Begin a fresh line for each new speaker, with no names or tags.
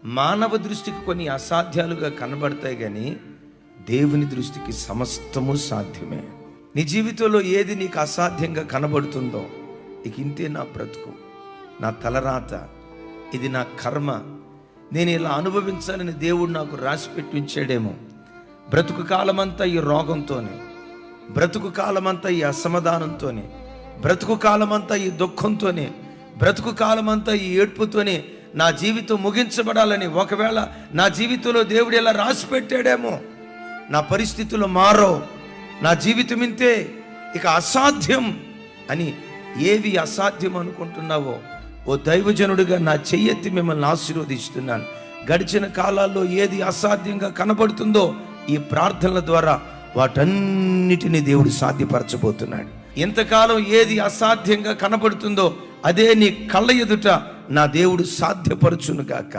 మానవ దృష్టికి కొన్ని అసాధ్యాలుగా కనబడతాయి, కానీ దేవుని దృష్టికి సమస్తము సాధ్యమే. నీ జీవితంలో ఏది నీకు అసాధ్యంగా కనబడుతుందో, ఇక ఇంతే నా బ్రతుకు, నా తలరాత, ఇది నా కర్మ, నేను ఇలా అనుభవించాలని దేవుడు నాకు రాసిపెట్టి ఉంచాడేమో, బ్రతుకు కాలమంతా ఈ రోగంతోనే, బ్రతుకు కాలమంతా ఈ అసమాధానంతోనే, బ్రతుకు కాలమంతా ఈ దుఃఖంతోనే, బ్రతుకు కాలమంతా ఈ ఏడ్పుతోనే నా జీవితం ముగించబడాలని, ఒకవేళ నా జీవితంలో దేవుడు ఇలా రాసి పెట్టాడేమో, నా పరిస్థితులు మారో, నా జీవితం ఇంతే, ఇక అసాధ్యం అని ఏవి అసాధ్యం అనుకుంటున్నావో, ఓ దైవజనుడిగా నా చెయ్యెత్తి మిమ్మల్ని ఆశీర్వదిస్తున్నాను. గడిచిన కాలాల్లో ఏది అసాధ్యంగా కనబడుతుందో, ఈ ప్రార్థనల ద్వారా వాటన్నిటిని దేవుడు సాధ్యపరచబోతున్నాడు. ఇంతకాలం ఏది అసాధ్యంగా కనబడుతుందో అదే నీ కళ్ళ ఎదుట నా దేవుడు సాధ్యపరచును గాక.